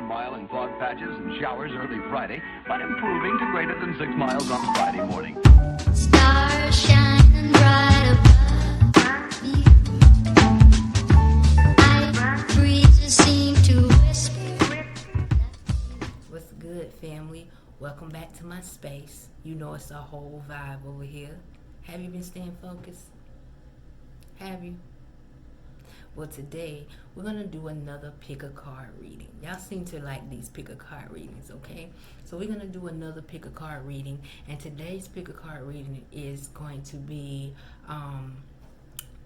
mile in fog patches and showers early Friday, but improving to greater than 6 miles on Friday morning. Stars shining bright above me. Night breezes seem to whisper. What's good, family? Welcome back to my space. You know it's a whole vibe over here. Have you been staying focused? Have you? Well, today we're going to do another pick a card reading. Y'all seem to like these pick a card readings, okay? So we're going to do another pick a card reading, and today's pick a card reading is going to be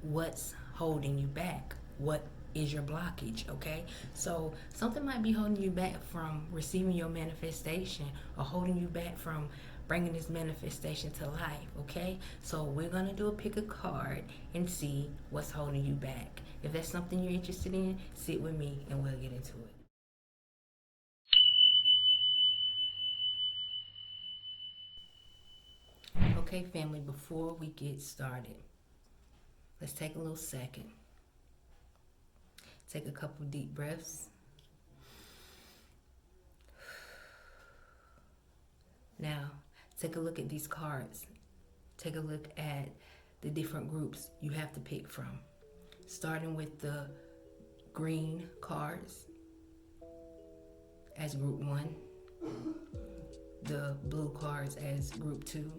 what's holding you back. What is your blockage, okay? So something might be holding you back from receiving your manifestation or holding you back from bringing this manifestation to life, okay? So we're going to do a pick a card and see what's holding you back. If that's something you're interested in, sit with me and we'll get into it. Okay, family, before we get started, let's take a little second. Take a couple deep breaths. Now, take a look at these cards. Take a look at the different groups you have to pick from. Starting with the green cards as group 1, the blue cards as group 2,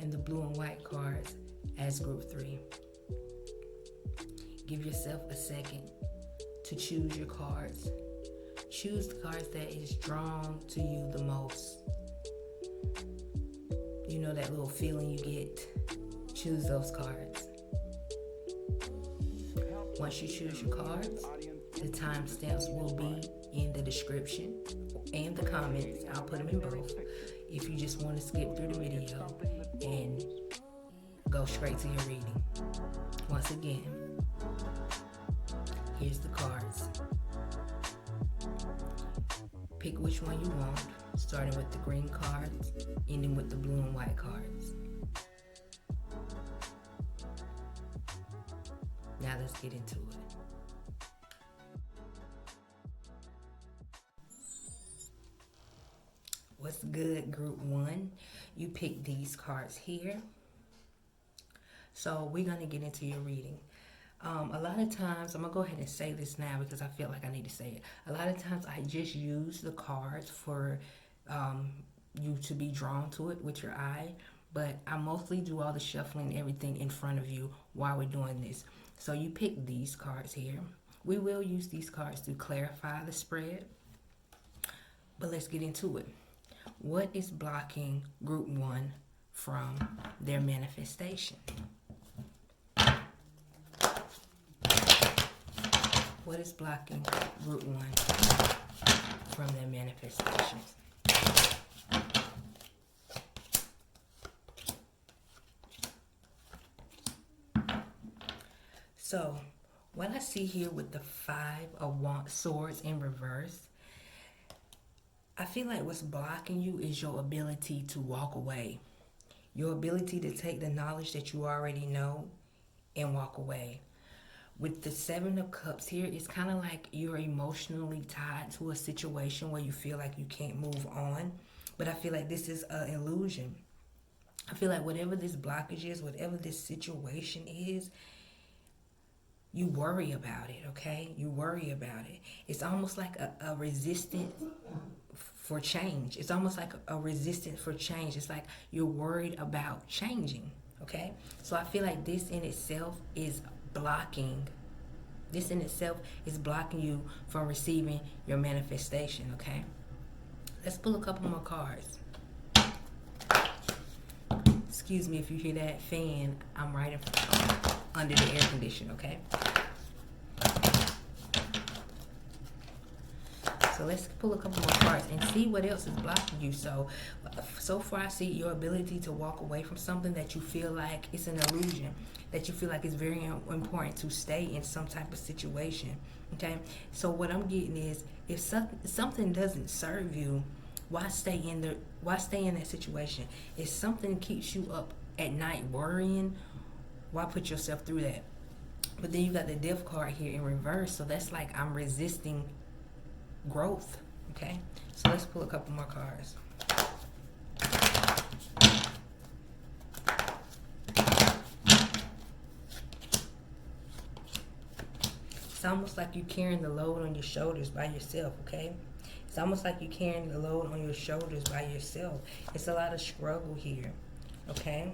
and the blue and white cards as group 3. Give yourself a second to choose your cards. Choose the cards that is drawn to you the most. You know that little feeling you get. Choose those cards. Once you choose your cards, the timestamps will be in the description and the comments. I'll put them in both. If you just want to skip through the video and go straight to your reading. Once again, here's the cards. Pick which one you want, starting with the green cards, ending with the blue and white cards. Now let's get into it. What's good, group 1? You pick these cards here. So we're going to get into your reading. A lot of times, I'm going to go ahead and say this now because I feel like I need to say it. A lot of times I just use the cards for you to be drawn to it with your eye. But I mostly do all the shuffling and everything in front of you while we're doing this. So you pick these cards here. We will use these cards to clarify the spread. But let's get into it. What is blocking group 1 from their manifestation? What is blocking group 1 from their manifestations? So, what I see here with the 5 of Swords in reverse, I feel like what's blocking you is your ability to walk away. Your ability to take the knowledge that you already know and walk away. With the 7 of Cups here, it's kind of like you're emotionally tied to a situation where you feel like you can't move on. But I feel like this is an illusion. I feel like whatever this blockage is, whatever this situation is, you worry about it, okay? You worry about it. It's almost like a resistance for change. It's almost like a resistance for change. It's like you're worried about changing, okay? So I feel like this in itself is blocking. This in itself is blocking you from receiving your manifestation, okay? Let's pull a couple more cards. Excuse me if you hear that fan. I'm right in under the air conditioner, okay? So let's pull a couple more cards and see what else is blocking you. So far I see your ability to walk away from something that you feel like it's an illusion, that you feel like it's very important to stay in some type of situation, okay? So what I'm getting is, if something doesn't serve you, why stay in that situation? If something keeps you up at night worrying, why put yourself through that? But then you got the Death card here in reverse, so that's like I'm resisting growth, okay? So let's pull a couple more cards. It's almost like you're carrying the load on your shoulders by yourself, okay? It's almost like you're carrying the load on your shoulders by yourself. It's a lot of struggle here, okay?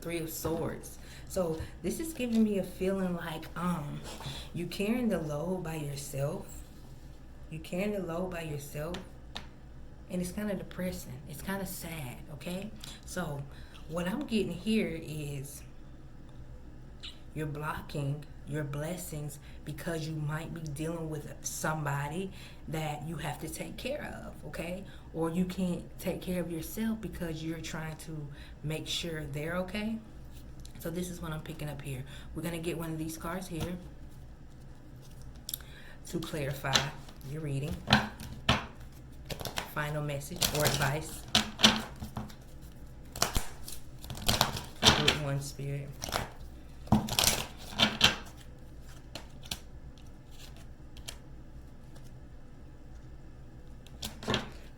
Three of Swords. So this is giving me a feeling like you're carrying the load by yourself. You're carrying the load by yourself. And it's kind of depressing. It's kind of sad, okay? So what I'm getting here is you're blocking your blessings because you might be dealing with somebody that you have to take care of, okay? Or you can't take care of yourself because you're trying to make sure they're okay. So this is what I'm picking up here. We're going to get one of these cards here to clarify your reading. Final message or advice. Group 1 Spirit.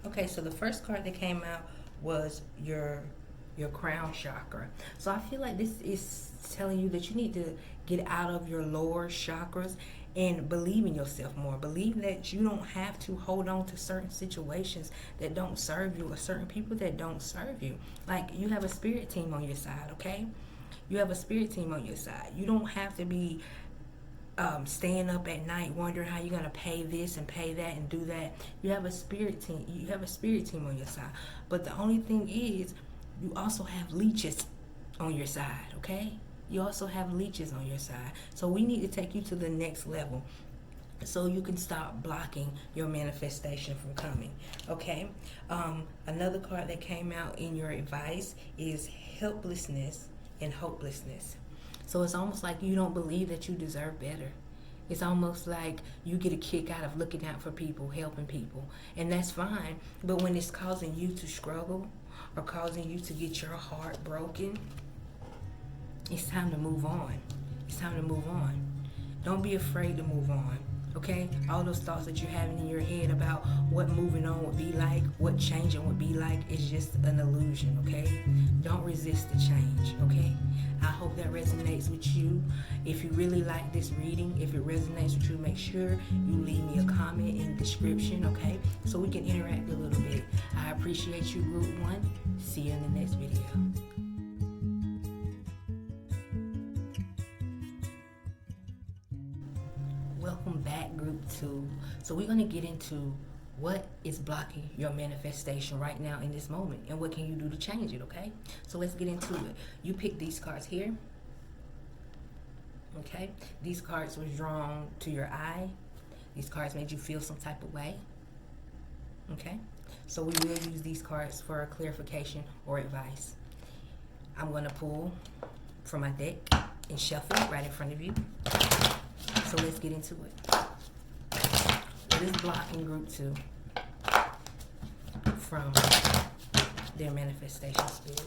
Okay, so the first card that came out was your crown chakra. So I feel like this is telling you that you need to get out of your lower chakras and believe in yourself more. Believe that you don't have to hold on to certain situations that don't serve you or certain people that don't serve you. Like, you have a spirit team on your side, okay? You have a spirit team on your side. You don't have to be staying up at night wondering how you're gonna pay this and pay that and do that. You have a spirit team. You have a spirit team on your side. But the only thing is, you also have leeches on your side, okay? You also have leeches on your side. So we need to take you to the next level so you can stop blocking your manifestation from coming, okay? Another card that came out in your advice is helplessness and hopelessness. So it's almost like you don't believe that you deserve better. It's almost like you get a kick out of looking out for people, helping people. And that's fine. But when it's causing you to struggle or causing you to get your heart broken, it's time to move on. It's time to move on. Don't be afraid to move on. Okay? All those thoughts that you're having in your head about what moving on would be like, what changing would be like, is just an illusion, okay? Don't resist the change, okay? I hope that resonates with you. If you really like this reading, if it resonates with you, make sure you leave me a comment in the description, okay? So we can interact a little bit. I appreciate you, Group 1. See you in the next video. Welcome back, Group 2. So we're going to get into what is blocking your manifestation right now in this moment, and what can you do to change it, okay? So let's get into it. You picked these cards here, okay? These cards were drawn to your eye. These cards made you feel some type of way, okay? So we will use these cards for clarification or advice. I'm going to pull from my deck and shuffle it right in front of you. So let's get into it. What is blocking Group 2 from their manifestation spirit?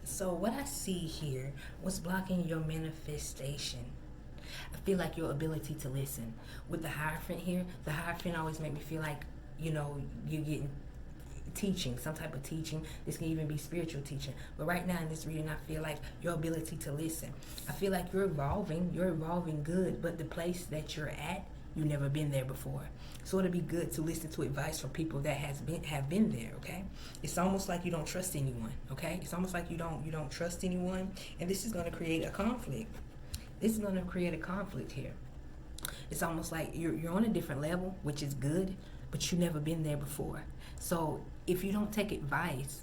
So what I see here, what's blocking your manifestation? I feel like your ability to listen. With the Hierophant here, the Hierophant always make me feel like, you know, you're getting teaching, some type of teaching. This can even be spiritual teaching. But right now in this reading, I feel like your ability to listen. I feel like you're evolving good, but the place that you're at, you've never been there before. So it'd be good to listen to advice from people that have been there, okay? It's almost like you don't trust anyone, okay? It's almost like you don't trust anyone, and this is going to create a conflict. This is going to create a conflict here. It's almost like you're on a different level, which is good, but you've never been there before. So if you don't take advice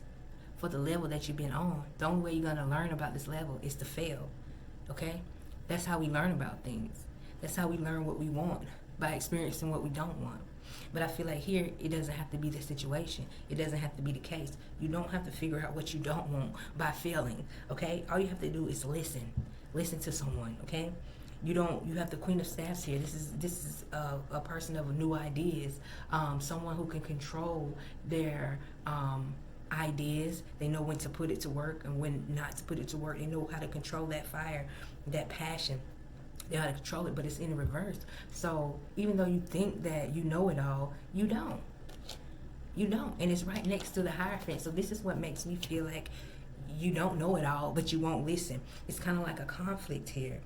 for the level that you've been on, the only way you're going to learn about this level is to fail, okay? That's how we learn about things. That's how we learn what we want, by experiencing what we don't want. But I feel like here, it doesn't have to be the situation. It doesn't have to be the case. You don't have to figure out what you don't want by failing, okay? All you have to do is listen. Listen to someone, okay? You have the Queen of Staffs here. This is a person of new ideas, someone who can control their ideas. They know when to put it to work and when not to put it to work. They know how to control that fire, that passion. They know how to control it, but it's in reverse. So even though you think that you know it all, you don't. You don't. And it's right next to the Hierophant. So this is what makes me feel like you don't know it all, but you won't listen. It's kind of like a conflict here.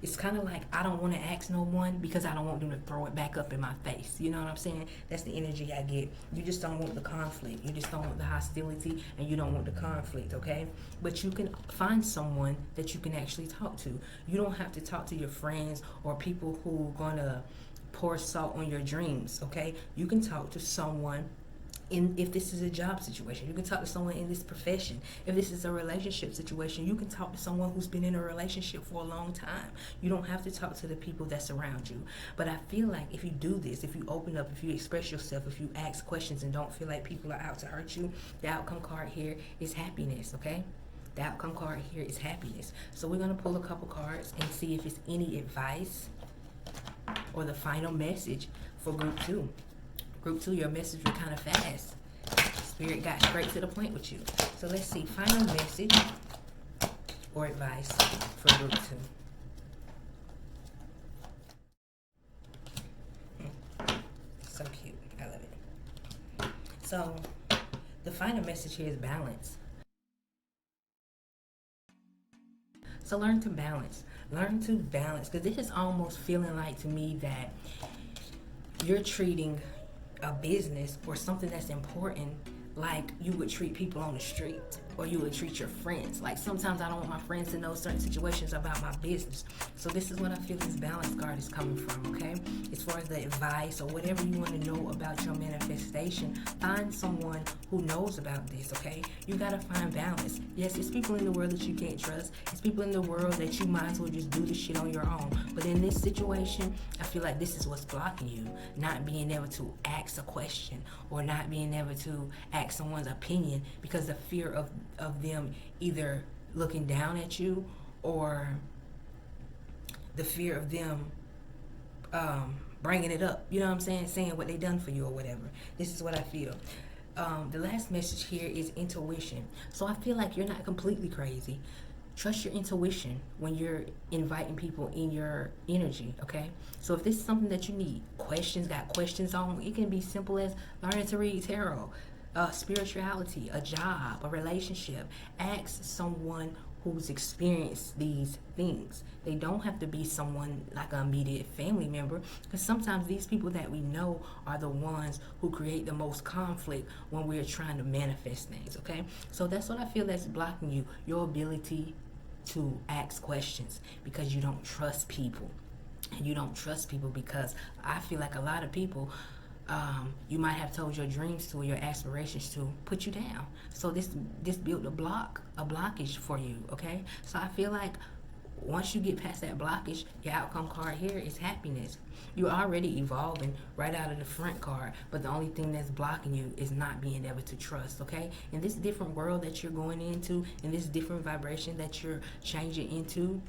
It's kind of like, I don't want to ask no one because I don't want them to throw it back up in my face. You know what I'm saying? That's the energy I get. You just don't want the conflict. You just don't want the hostility, and you don't want the conflict, okay? But you can find someone that you can actually talk to. You don't have to talk to your friends or people who are going to pour salt on your dreams, okay? You can talk to someone if this is a job situation. You can talk to someone in this profession. If this is a relationship situation, you can talk to someone who's been in a relationship for a long time. You don't have to talk to the people that's around you. But I feel like if you do this, if you open up, if you express yourself, if you ask questions and don't feel like people are out to hurt you, the outcome card here is happiness, okay? The outcome card here is happiness. So we're going to pull a couple cards and see if it's any advice or the final message for group 2. Group 2, your message was kind of fast. Spirit got straight to the point with you. So let's see, final message or advice for group 2. So cute. I love it. So the final message here is balance. So learn to balance. Learn to balance, because this is almost feeling like to me that you're treating a business or something that's important like you would treat people on the street, or you would treat your friends. Like sometimes I don't want my friends to know certain situations about my business. So this is what I feel this balance card is coming from, okay? As far as the advice or whatever you want to know about your manifestation, find someone who knows about this, okay? You gotta find balance. Yes, it's people in the world that you can't trust. It's people in the world that you might as well just do this shit on your own. But in this situation, I feel like this is what's blocking you. Not being able to ask a question, or not being able to ask someone's opinion because the fear of them either looking down at you, or the fear of them bringing it up, you know what I'm saying, saying what they done for you or whatever. This is what I feel. The last message here is intuition. So I feel like you're not completely crazy. Trust your intuition when you're inviting people in your energy, okay? So if this is something that you need, got questions on, it can be simple as learning to read tarot, spirituality, a job, a relationship. Ask someone who's experienced these things. They don't have to be someone like an immediate family member, because sometimes these people that we know are the ones who create the most conflict when we're trying to manifest things, okay? So that's what I feel that's blocking you, your ability to ask questions, because you don't trust people. And you don't trust people because I feel like a lot of people, you might have told your dreams to, or your aspirations to, put you down. So this built a blockage for you, okay? So I feel like once you get past that blockage, your outcome card here is happiness. You're already evolving right out of the front card, but the only thing that's blocking you is not being able to trust, okay? In this different world that you're going into, in this different vibration that you're changing into,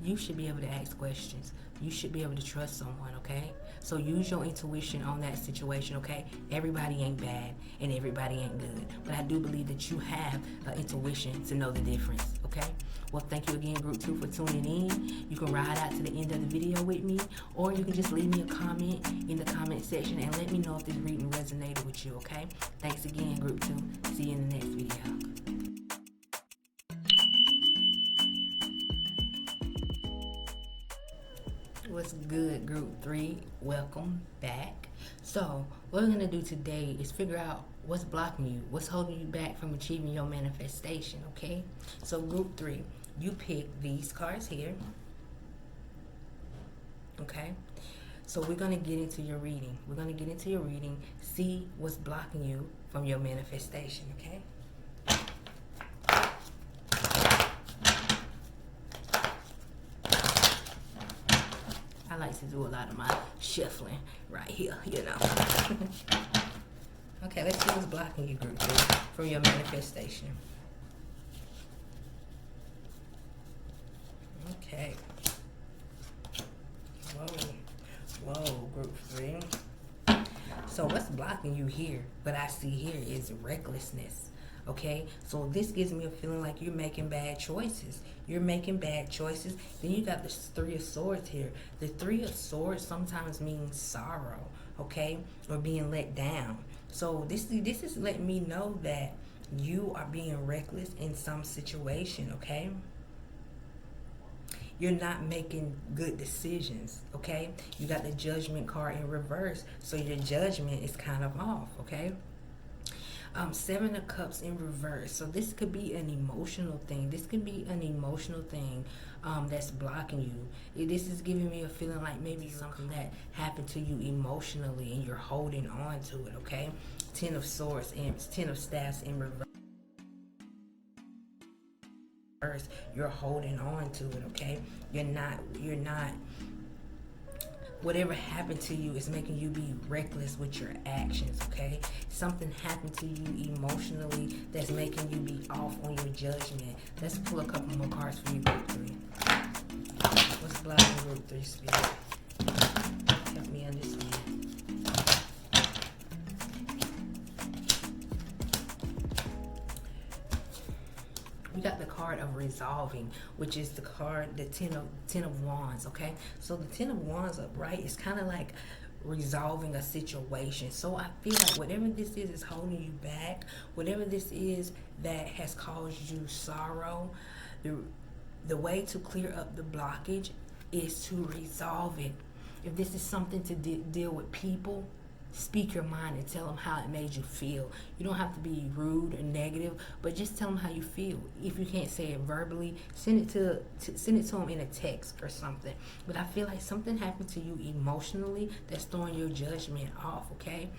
you should be able to ask questions. You should be able to trust someone, okay? So use your intuition on that situation, okay? Everybody ain't bad and everybody ain't good. But I do believe that you have an intuition to know the difference, okay? Well, thank you again, Group 2, for tuning in. You can ride out to the end of the video with me, or you can just leave me a comment in the comment section and let me know if this reading resonated with you, okay? Thanks again, Group 2. See you in the next video. What's good, Group 3? Welcome back. So what we're going to do today is figure out what's blocking you, what's holding you back from achieving your manifestation, okay? So Group 3, you pick these cards here, okay? So we're going to get into your reading. We're going to get into your reading, see what's blocking you from your manifestation, okay? I like to do a lot of my shuffling right here, you know. Okay, let's see what's blocking you, Group 3, from your manifestation. blocking you here, what I see here is recklessness. Okay, so this gives me a feeling like you're making bad choices. You're making bad choices. Then you got the Three of Swords here. The Three of Swords sometimes means sorrow, okay, or being let down. So this is letting me know that you are being reckless in some situation, okay? You're not making good decisions, okay? You got the Judgment card in reverse, so your judgment is kind of off, okay? Seven of Cups in reverse. So this could be an emotional thing. This could be an emotional thing that's blocking you. This is giving me a feeling like maybe something that happened to you emotionally and you're holding on to it, okay? Ten of Swords and Ten of Staffs in reverse. You're holding on to it, okay? You're not whatever happened to you is making you be reckless with your actions, okay? Something happened to you emotionally that's making you be off on your judgment. Let's pull a couple more cards for you, Group 3. What's blocking Group 3, Spirit? Help me understand. We got the card of resolving, which is the card, the ten of Wands, okay? So the Ten of Wands upright is kind of like resolving a situation. So I feel like whatever this is holding you back, whatever this is that has caused you sorrow, the way to clear up the blockage is to resolve it. If this is something to deal with people, speak your mind and tell them how it made you feel. You don't have to be rude or negative, but just tell them how you feel. If you can't say it verbally, send it to them in a text or something. But I feel like something happened to you emotionally that's throwing your judgment off, okay?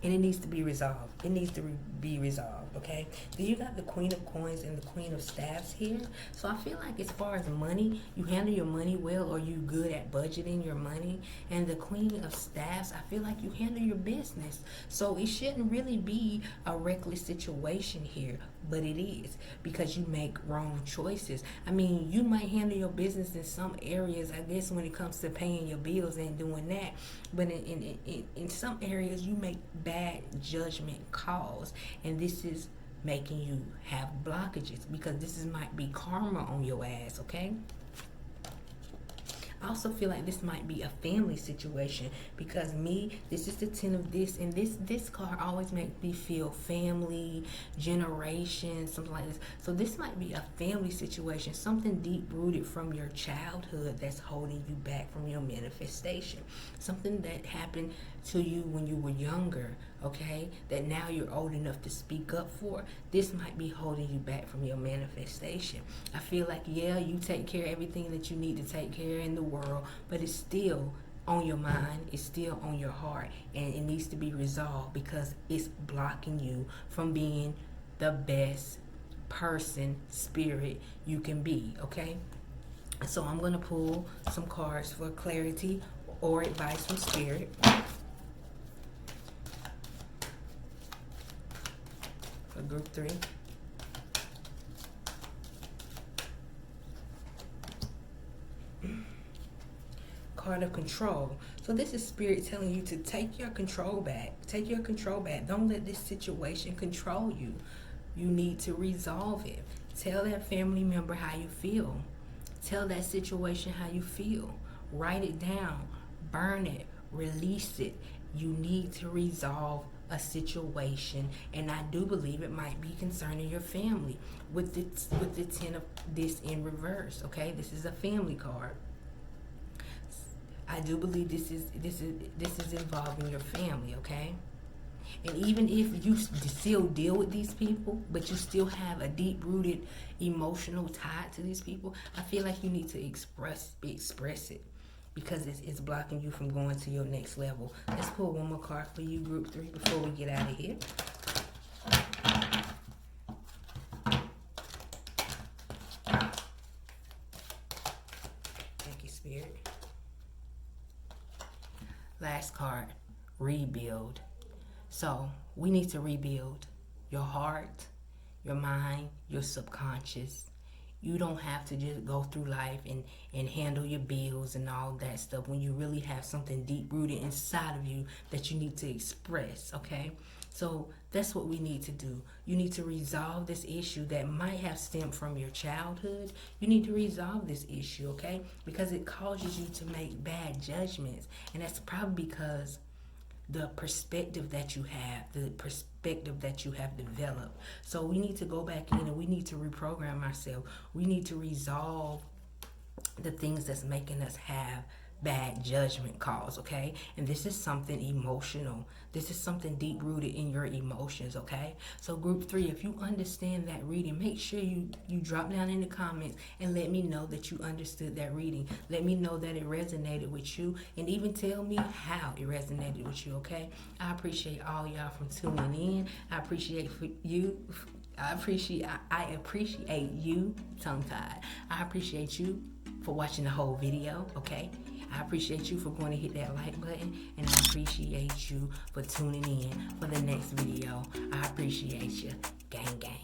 And it needs to be resolved. It needs to be resolved, okay? Then you got the Queen of Coins and the Queen of Staffs here. So I feel like as far as money, you handle your money well, or you good at budgeting your money. And the Queen of Staffs, I feel like you handle your business. So it shouldn't really be a reckless situation here, but it is, because you make wrong choices. I mean, you might handle your business in some areas, I guess, when it comes to paying your bills and doing that. But in some areas, you make bad judgment calls, and this is making you have blockages, because this might be karma on your ass, okay? I also feel like this might be a family situation, because this is the Ten of this, and this card always makes me feel family, generation, something like this. So this might be a family situation, something deep rooted from your childhood that's holding you back from your manifestation. Something that happened to you when you were younger, okay, that now you're old enough to speak up for. This might be holding you back from your manifestation. I feel like, yeah, you take care of everything that you need to take care of in the world, but it's still on your mind, it's still on your heart, and it needs to be resolved, because it's blocking you from being the best person, spirit you can be, okay? So I'm going to pull some cards for clarity or advice from Spirit. For Group 3. Card of Control. So this is Spirit telling you to take your control back. Take your control back. Don't let this situation control you. You need to resolve it. Tell that family member how you feel. Tell that situation how you feel. Write it down. Burn it. Release it. You need to resolve a situation, and I do believe it might be concerning your family with the Ten of this in reverse, okay? This is a family card. I do believe this is involving your family, okay? And even if you still deal with these people, but you still have a deep-rooted emotional tie to these people, I feel like you need to express it, because it's blocking you from going to your next level. Let's pull one more card for you, Group 3, before we get out of here. Thank you, Spirit. Last card, rebuild. So we need to rebuild your heart, your mind, your subconscious. You don't have to just go through life and handle your bills and all that stuff when you really have something deep rooted inside of you that you need to express, okay? So that's what we need to do. You need to resolve this issue that might have stemmed from your childhood. You need to resolve this issue, okay? Because it causes you to make bad judgments. And that's probably because the perspective that you have, developed. So we need to go back in and we need to reprogram ourselves. We need to resolve the things that's making us have bad judgment calls, okay? And this is something emotional. This is something deep rooted in your emotions, okay? So group 3, if you understand that reading, make sure you drop down in the comments and let me know that you understood that reading. Let me know that it resonated with you, and even tell me how it resonated with you, okay? I appreciate all y'all from tuning in. I appreciate you, tongue-tied. I appreciate you for watching the whole video, okay? I appreciate you for going to hit that like button, and I appreciate you for tuning in for the next video. I appreciate you. Gang, gang.